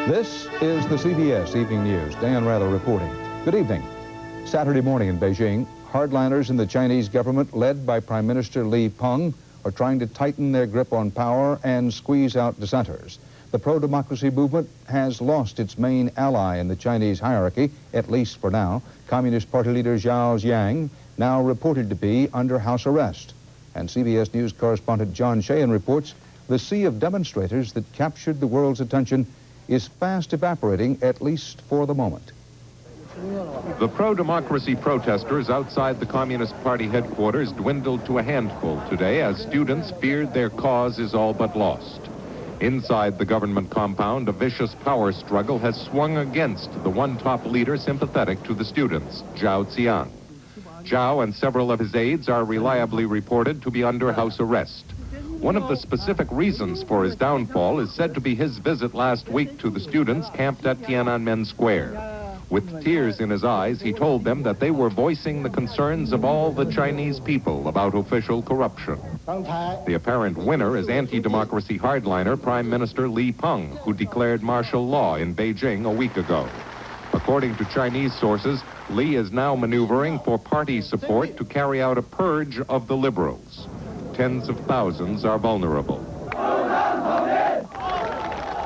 This is the CBS Evening News. Dan Rather reporting. Good evening. Saturday morning in Beijing, hardliners in the Chinese government, led by Prime Minister Li Peng, are trying to tighten their grip on power and squeeze out dissenters. The pro-democracy movement has lost its main ally in the Chinese hierarchy, at least for now. Communist Party leader Zhao Ziyang, now reported to be under house arrest. And CBS News correspondent John Sheehan reports the sea of demonstrators that captured the world's attention is fast evaporating, at least for the moment. The pro-democracy protesters outside the Communist Party headquarters dwindled to a handful today as students feared their cause is all but lost. Inside the government compound, a vicious power struggle has swung against the one top leader sympathetic to the students, Zhao Ziyang. Zhao and several of his aides are reliably reported to be under house arrest. One of the specific reasons for his downfall is said to be his visit last week to the students camped at Tianamen Square. With tears in his eyes, he told them that they were voicing the concerns of all the Chinese people about official corruption. The apparent winner is anti-democracy hardliner Prime Minister Li Peng, who declared martial law in Beijing a week ago. According to Chinese sources, Li is now maneuvering for party support to carry out a purge of the liberals. Tens of thousands are vulnerable.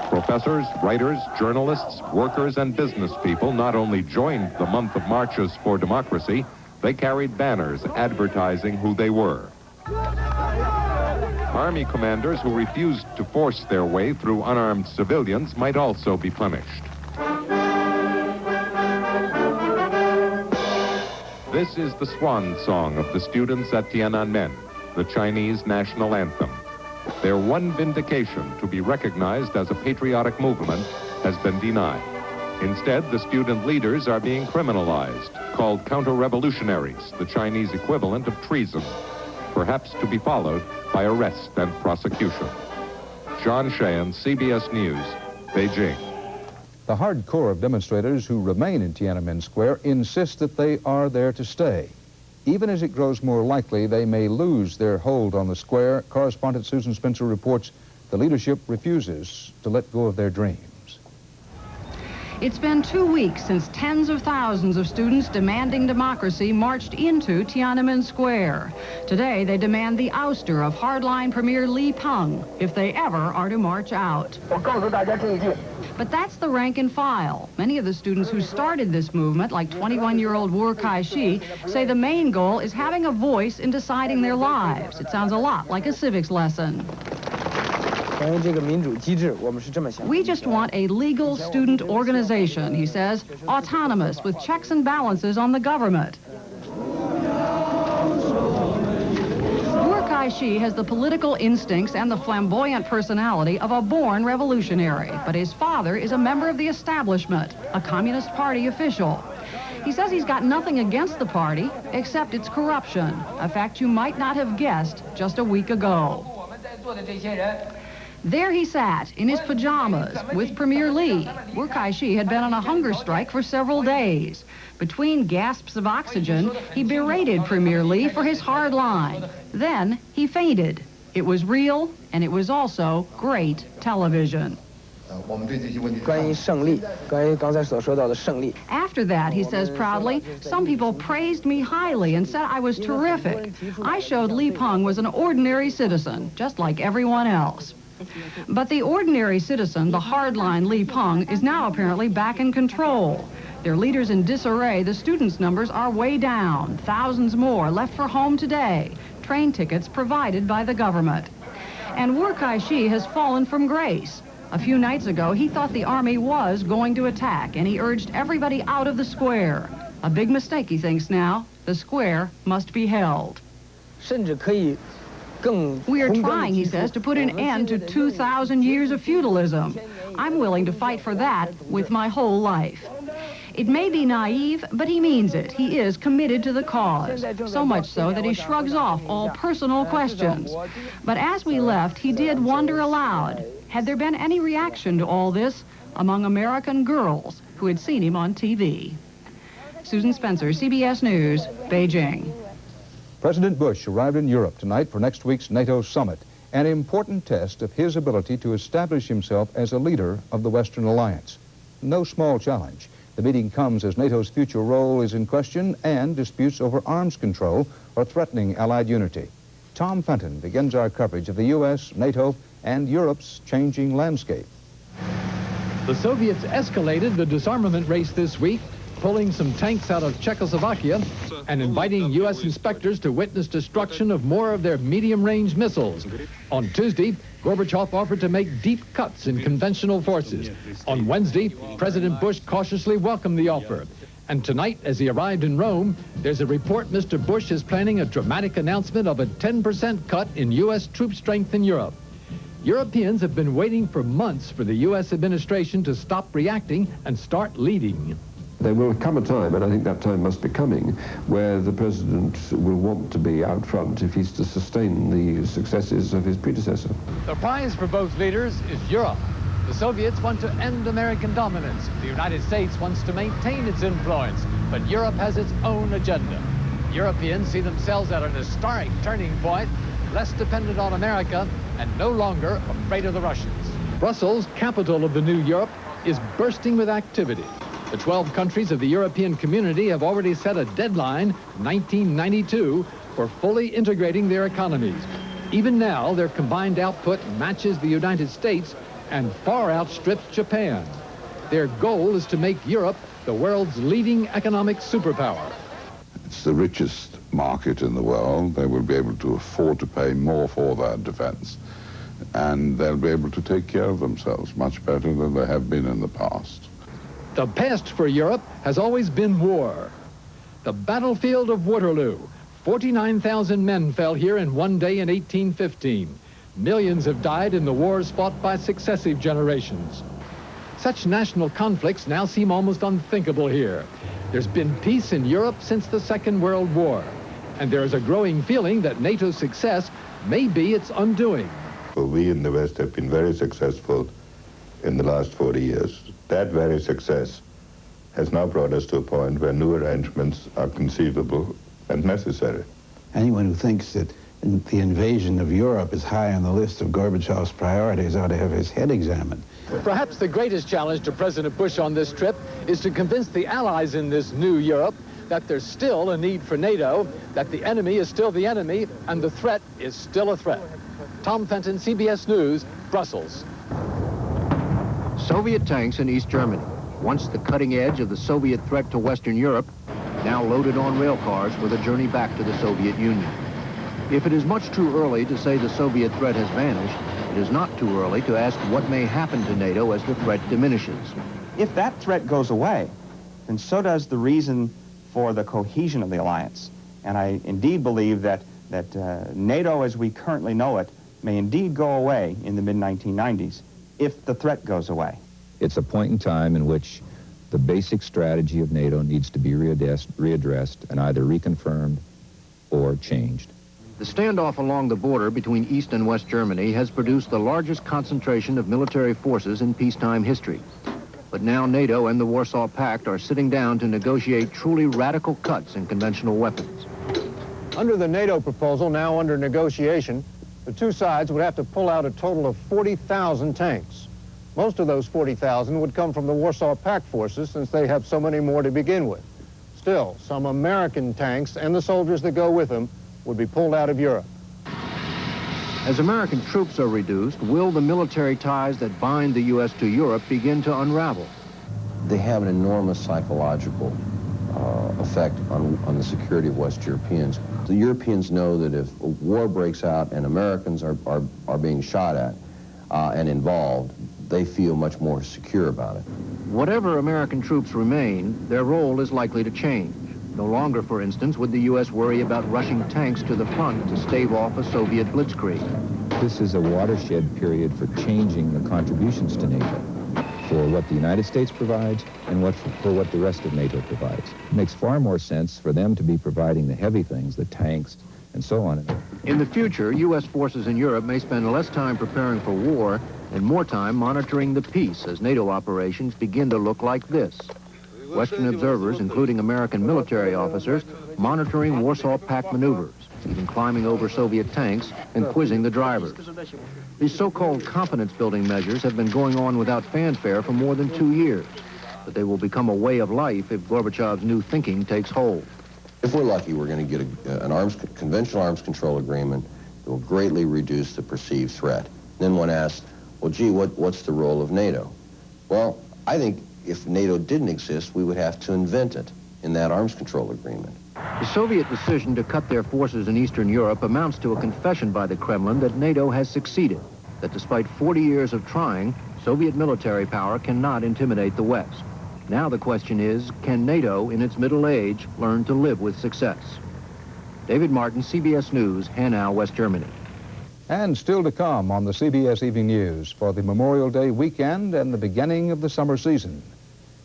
Professors, writers, journalists, workers, and business people not only joined the month of marches for democracy, they carried banners advertising who they were. Army commanders who refused to force their way through unarmed civilians might also be punished. This is the swan song of the students at Tiananmen, the Chinese national anthem. Their one vindication to be recognized as a patriotic movement has been denied. Instead, the student leaders are being criminalized, called counter-revolutionaries, the Chinese equivalent of treason, perhaps to be followed by arrest and prosecution. John Sheehan, CBS News, Beijing. The hardcore of demonstrators who remain in Tiananmen Square insist that they are there to stay. Even as it grows more likely they may lose their hold on the square, correspondent Susan Spencer reports the leadership refuses to let go of their dreams. It's been 2 weeks since tens of thousands of students demanding democracy marched into Tiananmen Square. Today, they demand the ouster of hardline Premier Li Peng if they ever are to march out. But that's the rank and file. Many of the students who started this movement, like 21-year-old Wu Kai-shi, say the main goal is having a voice in deciding their lives. It sounds a lot like a civics lesson. We just want a legal student organization, he says, autonomous with checks and balances on the government. Kai-shi has the political instincts and the flamboyant personality of a born revolutionary, but his father is a member of the establishment, a Communist Party official. He says he's got nothing against the party except its corruption, a fact you might not have guessed just a week ago. There he sat in his pajamas with Premier Li. Wu Kai-shi had been on a hunger strike for several days. Between gasps of oxygen, he berated Premier Li for his hard line. Then he fainted. It was real, and it was also great television. After that, he says proudly, some people praised me highly and said I was terrific. I showed Li Peng was an ordinary citizen, just like everyone else. But the ordinary citizen, the hardline Li Peng, is now apparently back in control. Their leaders in disarray, the students' numbers are way down. Thousands more left for home today. Train tickets provided by the government. And Wu Kai-shi has fallen from grace. A few nights ago, he thought the army was going to attack, and he urged everybody out of the square. A big mistake, he thinks now. The square must be held. We are trying, he says, to put an end to 2,000 years of feudalism. I'm willing to fight for that with my whole life. It may be naive, but he means it. He is committed to the cause, so much so that he shrugs off all personal questions. But as we left, he did wonder aloud, had there been any reaction to all this among American girls who had seen him on TV? Susan Spencer, CBS News, Beijing. President Bush arrived in Europe tonight for next week's NATO Summit. an important test of his ability to establish himself as a leader of the Western Alliance. No small challenge. The meeting comes as NATO's future role is in question and disputes over arms control are threatening Allied unity. Tom Fenton begins our coverage of the U.S., NATO, and Europe's changing landscape. The Soviets escalated the disarmament race this week, pulling some tanks out of Czechoslovakia and inviting U.S. inspectors to witness destruction of more of their medium-range missiles. On Tuesday, Gorbachev offered to make deep cuts in conventional forces. On Wednesday, President Bush cautiously welcomed the offer. And tonight, as he arrived in Rome, there's a report Mr. Bush is planning a dramatic announcement of a 10% cut in U.S. troop strength in Europe. Europeans have been waiting for months for the U.S. administration to stop reacting and start leading. There will come a time, and I think that time must be coming, where the president will want to be out front if he's to sustain the successes of his predecessor. The prize for both leaders is Europe. The Soviets want to end American dominance. The United States wants to maintain its influence, but Europe has its own agenda. Europeans see themselves at an historic turning point, less dependent on America and no longer afraid of the Russians. Brussels, capital of the new Europe, is bursting with activity. The 12 countries of the European community have already set a deadline, 1992, for fully integrating their economies. Even now, their combined output matches the United States and far outstrips Japan. Their goal is to make Europe the world's leading economic superpower. It's the richest market in the world. They will be able to afford to pay more for their defense, and they'll be able to take care of themselves much better than they have been in the past. The past for Europe has always been war. The battlefield of Waterloo. 49,000 men fell here in one day in 1815. Millions have died in the wars fought by successive generations. Such national conflicts now seem almost unthinkable here. There's been peace in Europe since the Second World War, and there is a growing feeling that NATO's success may be its undoing. We in the West have been very successful in the last 40 years. That very success has now brought us to a point where new arrangements are conceivable and necessary. Anyone who thinks that the invasion of Europe is high on the list of Gorbachev's priorities ought to have his head examined. Perhaps the greatest challenge to President Bush on this trip is to convince the allies in this new Europe that there's still a need for NATO, that the enemy is still the enemy, and the threat is still a threat. Tom Fenton, CBS News, Brussels. Soviet tanks in East Germany, once the cutting edge of the Soviet threat to Western Europe, now loaded on rail cars for the journey back to the Soviet Union. If it is much too early to say the Soviet threat has vanished, it is not too early to ask what may happen to NATO as the threat diminishes. If that threat goes away, then so does the reason for the cohesion of the alliance. And I indeed believe that NATO as we currently know it may indeed go away in the mid-1990s if the threat goes away. It's a point in time in which the basic strategy of NATO needs to be readdressed and either reconfirmed or changed. The standoff along the border between East and West Germany has produced the largest concentration of military forces in peacetime history. But now NATO and the Warsaw Pact are sitting down to negotiate truly radical cuts in conventional weapons. Under the NATO proposal, now under negotiation, the two sides would have to pull out a total of 40,000 tanks. Most of those 40,000 would come from the Warsaw Pact forces since they have so many more to begin with. Still, some American tanks and the soldiers that go with them would be pulled out of Europe. As American troops are reduced, will the military ties that bind the U.S. to Europe begin to unravel? They have an enormous psychological effect on the security of West Europeans. The Europeans know that if a war breaks out and Americans are being shot at and involved, they feel much more secure about it. Whatever American troops remain, their role is likely to change. No longer, for instance, would the U.S. worry about rushing tanks to the front to stave off a Soviet blitzkrieg. This is a watershed period for changing the contributions to NATO, for what the United States provides and for what the rest of NATO provides. It makes far more sense for them to be providing the heavy things, the tanks, and so on. In the future, U.S. forces in Europe may spend less time preparing for war and more time monitoring the peace as NATO operations begin to look like this. Western observers, including American military officers, monitoring Warsaw Pact maneuvers. even climbing over Soviet tanks and quizzing the drivers. These so-called confidence-building measures have been going on without fanfare for more than 2 years, but they will become a way of life if Gorbachev's new thinking takes hold. If we're lucky, we're going to get an conventional arms control agreement that will greatly reduce the perceived threat. Then one asks, well, gee, what's the role of NATO? Well, I think if NATO didn't exist, we would have to invent it in that arms control agreement. The Soviet decision to cut their forces in Eastern Europe amounts to a confession by the Kremlin that NATO has succeeded, that despite 40 years of trying, Soviet military power cannot intimidate the West. Now the question is, can NATO, in its middle age, learn to live with success? David Martin, CBS News, Hanau, West Germany. And still to come on the CBS Evening News for the Memorial Day weekend and the beginning of the summer season.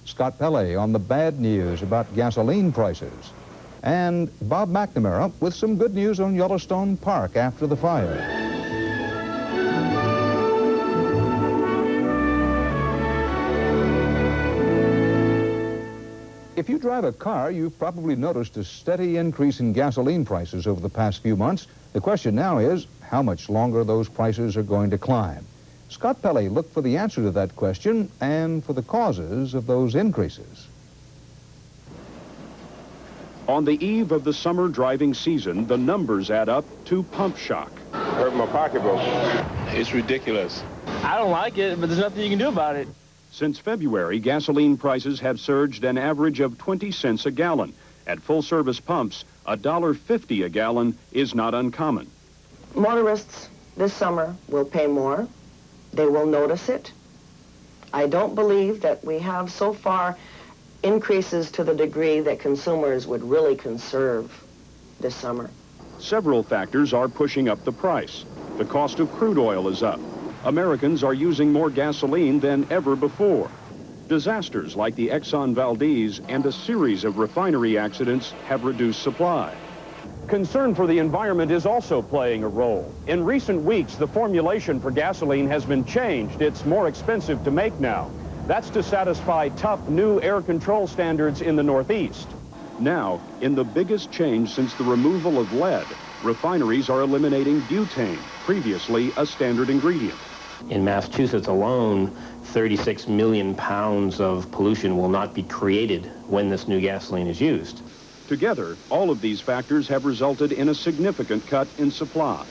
Scott Pelley on the bad news about gasoline prices. And Bob McNamara with some good news on Yellowstone Park after the fire. If you drive a car, you've probably noticed a steady increase in gasoline prices over the past few months. The question now is how much longer those prices are going to climb. Scott Pelley looked for the answer to that question and for the causes of those increases. On the eve of the summer driving season, the numbers add up to pump shock. Hurt my pocketbook. It's ridiculous. I don't like it, but there's nothing you can do about it. Since February, gasoline prices have surged an average of 20 cents a gallon. At full-service pumps, $1.50 a gallon is not uncommon. Motorists this summer will pay more. They will notice it. I don't believe that we have so far increases to the degree that consumers would really conserve this summer. Several factors are pushing up the price. The cost of crude oil is up. Americans are using more gasoline than ever before. Disasters like the Exxon Valdez and a series of refinery accidents have reduced supply. Concern for the environment is also playing a role. In recent weeks, the formulation for gasoline has been changed. It's more expensive to make now. That's to satisfy tough new air control standards in the Northeast. Now, in the biggest change since the removal of lead, refineries are eliminating butane, previously a standard ingredient. In Massachusetts alone, 36 million pounds of pollution will not be created when this new gasoline is used. Together, all of these factors have resulted in a significant cut in supply.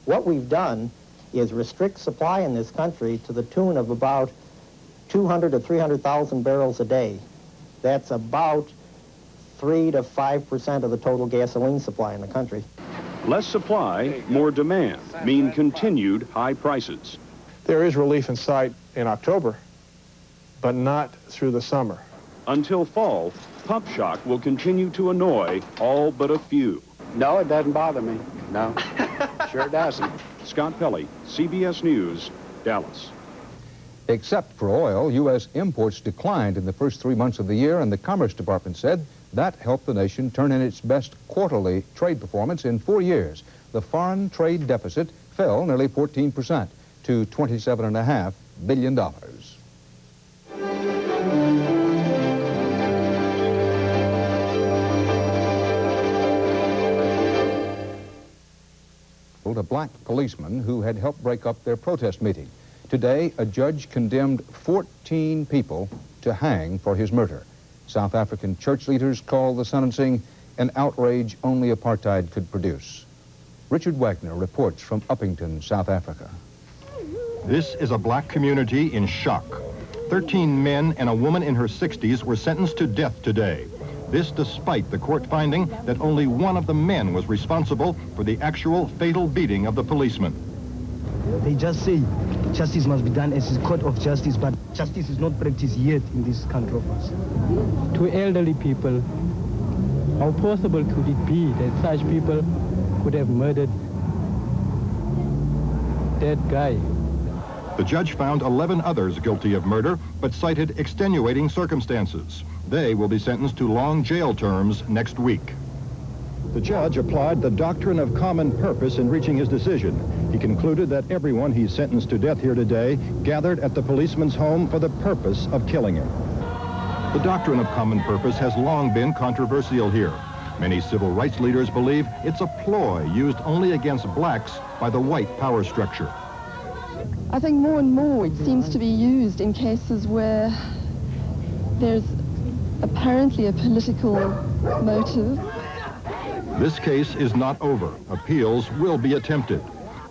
What we've done is restrict supply in this country to the tune of about 200 to 300,000 barrels a day. That's about 3 to 5% of the total gasoline supply in the country. Less supply, more demand mean continued high prices. There is relief in sight in October, but not through the summer. Until fall, pump shock will continue to annoy all but a few. No, it doesn't bother me. No, sure doesn't. Scott Pelley, CBS News, Dallas. Except for oil, U.S. imports declined in the first 3 months of the year, and the Commerce Department said that helped the nation turn in its best quarterly trade performance in 4 years. The foreign trade deficit fell nearly 14% to $27.5 billion. A black policeman who had helped break up their protest meeting. Today, a judge condemned 14 people to hang for his murder. South African church leaders call the sentencing an outrage only apartheid could produce. Richard Wagner reports from Uppington, South Africa. This is a black community in shock. 13 men and a woman in her 60s were sentenced to death today. This despite the court finding that only one of the men was responsible for the actual fatal beating of the policeman. They just say justice must be done as a court of justice, but justice is not practiced yet in this country of us. To elderly people, how possible could it be that such people could have murdered that guy? The judge found 11 others guilty of murder, but cited extenuating circumstances. They will be sentenced to long jail terms next week. The judge applied the Doctrine of Common Purpose in reaching his decision. He concluded that everyone he's sentenced to death here today gathered at the policeman's home for the purpose of killing him. The Doctrine of Common Purpose has long been controversial here. Many civil rights leaders believe it's a ploy used only against blacks by the white power structure. I think more and more it seems to be used in cases where there's apparently a political motive. This case is not over. Appeals will be attempted.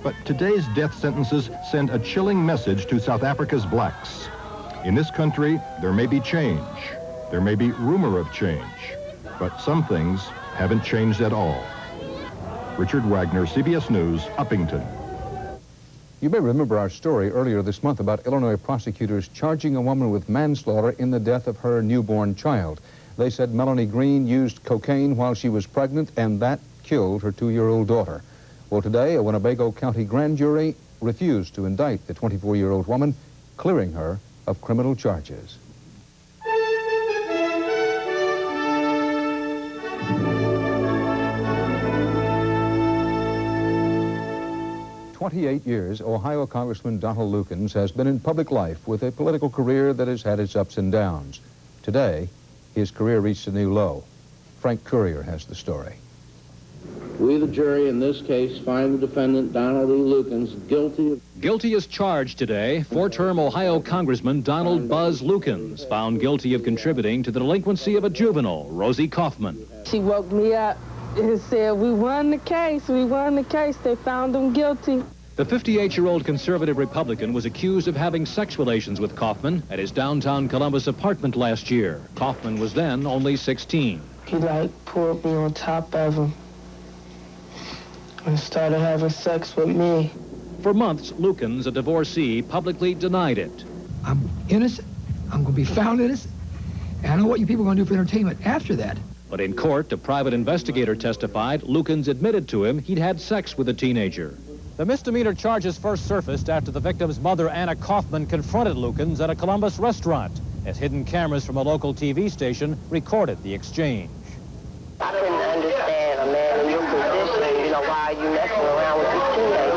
But today's death sentences send a chilling message to South Africa's blacks. In this country, there may be change. There may be rumor of change. But some things haven't changed at all. Richard Wagner, CBS News, Uppington. You may remember our story earlier this month about Illinois prosecutors charging a woman with manslaughter in the death of her newborn child. They said Melanie Green used cocaine while she was pregnant, and that killed her 2-year-old daughter. Well, today, a Winnebago County grand jury refused to indict the 24-year-old woman, clearing her of criminal charges. 28 years, Ohio Congressman Donald Lukens has been in public life with a political career that has had its ups and downs. Today, his career reached a new low. Frank Courier has the story. We, the jury, in this case, find the defendant, Donald E. Lukens, guilty. Guilty as charged today, four-term Ohio Congressman Donald Buzz Lukens, found guilty of contributing to the delinquency of a juvenile, Rosie Kaufman. She woke me up and said, we won the case, we won the case. They found him guilty. The 58-year-old conservative Republican was accused of having sex relations with Kaufman at his downtown Columbus apartment last year. Kaufman was then only 16. He, pulled me on top of him and started having sex with me. For months, Lukens, a divorcee, publicly denied it. I'm innocent. I'm going to be found innocent. And I know what you people are going to do for entertainment after that. But in court, a private investigator testified Lukens admitted to him he'd had sex with a teenager. The misdemeanor charges first surfaced after the victim's mother, Anna Kaufman, confronted Lukens at a Columbus restaurant as hidden cameras from a local TV station recorded the exchange. I couldn't understand a man in your position, why are you messing around with these teenagers?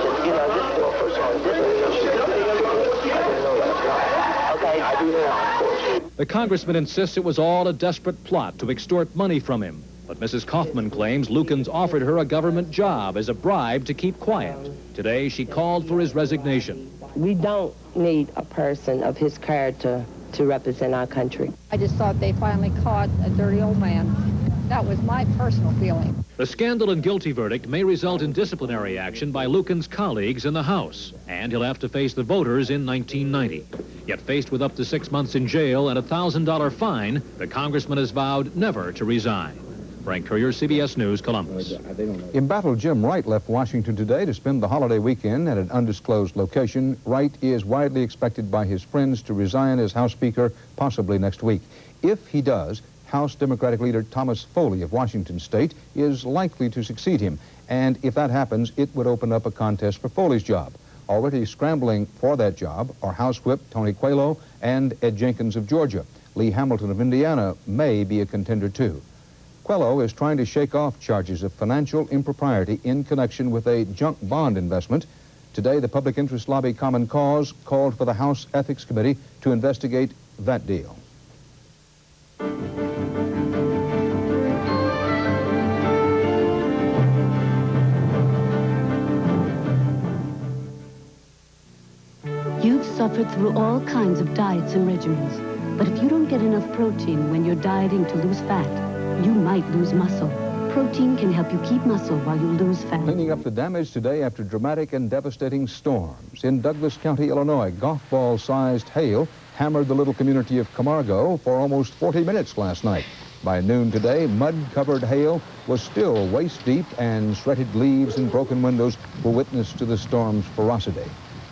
Okay, I do know. The congressman insists it was all a desperate plot to extort money from him. But Mrs. Kaufman claims Lukens offered her a government job as a bribe to keep quiet. Today, she called for his resignation. We don't need a person of his character to represent our country. I just thought they finally caught a dirty old man. That was my personal feeling. The scandal and guilty verdict may result in disciplinary action by Lukens' colleagues in the House, and he'll have to face the voters in 1990. Yet faced with up to 6 months in jail and a $1,000 fine, the congressman has vowed never to resign. Frank Courier, CBS News, Columbus. Embattled Jim Wright left Washington today to spend the holiday weekend at an undisclosed location. Wright is widely expected by his friends to resign as House Speaker possibly next week. If he does, House Democratic leader Thomas Foley of Washington State is likely to succeed him. And if that happens, it would open up a contest for Foley's job. Already scrambling for that job are House Whip Tony Coelho and Ed Jenkins of Georgia. Lee Hamilton of Indiana may be a contender too. Coelho is trying to shake off charges of financial impropriety in connection with a junk bond investment. Today, the public interest lobby Common Cause called for the House Ethics Committee to investigate that deal. You've suffered through all kinds of diets and regimens. But if you don't get enough protein when you're dieting to lose fat, you might lose muscle. Protein can help you keep muscle while you lose fat. Cleaning up the damage today after dramatic and devastating storms. In Douglas County, Illinois, golf ball-sized hail hammered the little community of Camargo for almost 40 minutes last night. By noon today, mud-covered hail was still waist-deep, and shredded leaves and broken windows were witness to the storm's ferocity.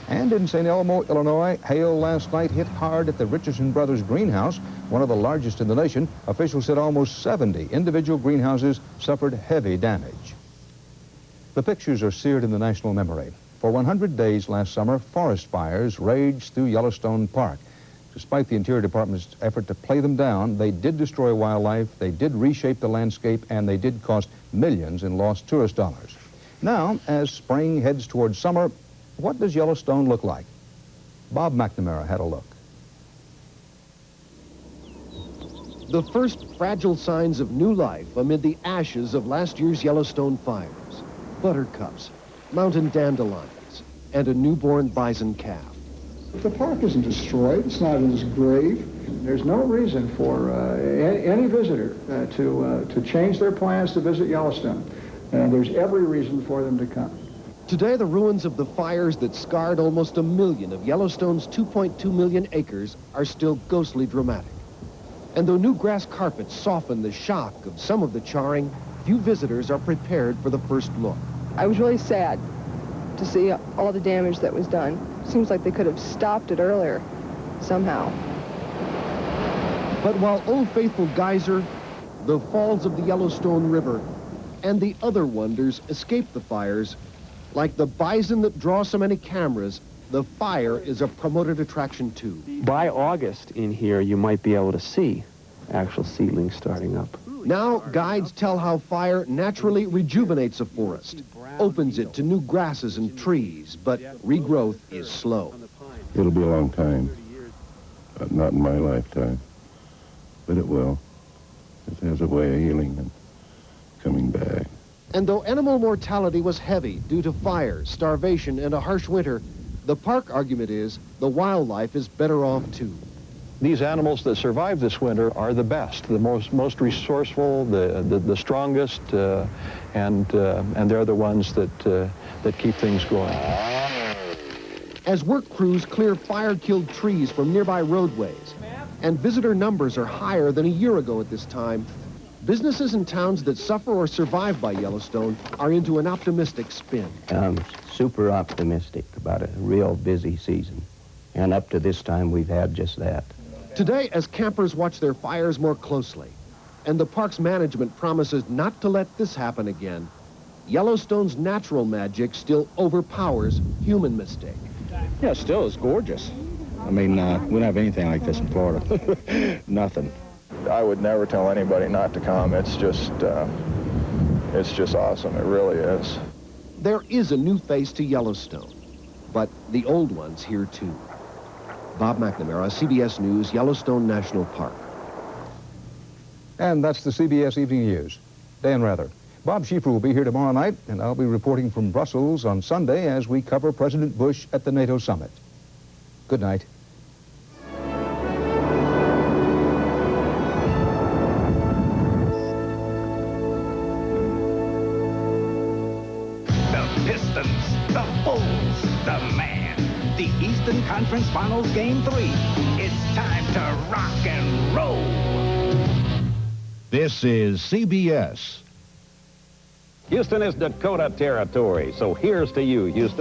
And in St. Elmo, Illinois, hail last night hit hard at the Richardson Brothers greenhouse, one of the largest in the nation. Officials said almost 70 individual greenhouses suffered heavy damage. The pictures are seared in the national memory. For 100 days last summer, forest fires raged through Yellowstone Park. Despite the Interior Department's effort to play them down, they did destroy wildlife, they did reshape the landscape, and they did cost millions in lost tourist dollars. Now, as spring heads towards summer, what does Yellowstone look like? Bob McNamara had a look. The first fragile signs of new life amid the ashes of last year's Yellowstone fires. Buttercups, mountain dandelions, and a newborn bison calf. The park isn't destroyed. It's not in its grave. There's no reason for any visitor to change their plans to visit Yellowstone. And there's every reason for them to come. Today, the ruins of the fires that scarred almost 1 million of Yellowstone's 2.2 million acres are still ghostly dramatic. And though new grass carpets soften the shock of some of the charring, few visitors are prepared for the first look. I was really sad to see all the damage that was done. Seems like they could have stopped it earlier, somehow. But while Old Faithful Geyser, the falls of the Yellowstone River, and the other wonders escape the fires, like the bison that draw so many cameras, the fire is a promoted attraction too. By August in here, you might be able to see actual seedlings starting up. Now, guides tell how fire naturally rejuvenates a forest, opens it to new grasses and trees, but regrowth is slow. It'll be a long time. Not in my lifetime, but it will. It has a way of healing and coming back. And though animal mortality was heavy due to fires, starvation, and a harsh winter, the park argument is the wildlife is better off too. These animals that survive this winter are the best, the most resourceful, the strongest, and they're the ones that keep things going. As work crews clear fire-killed trees from nearby roadways, and visitor numbers are higher than a year ago at this time, businesses in towns that suffer or survive by Yellowstone are into an optimistic spin. I'm super optimistic about a real busy season. And up to this time, we've had just that. Today, as campers watch their fires more closely, and the park's management promises not to let this happen again, Yellowstone's natural magic still overpowers human mistake. Yeah, still, it's gorgeous. I mean, we don't have anything like this in Florida. Nothing. I would never tell anybody not to come. It's just awesome. It really is. There is a new face to Yellowstone, but the old one's here too. Bob McNamara, CBS News, Yellowstone National Park. And that's the CBS Evening News. Dan Rather. Bob Schieffer will be here tomorrow night, and I'll be reporting from Brussels on Sunday as we cover President Bush at the NATO Summit. Good night. Pistons, the Bulls, the Man. The Eastern Conference Finals Game 3. It's time to rock and roll. This is CBS. Houston is Dakota territory, so here's to you, Houston.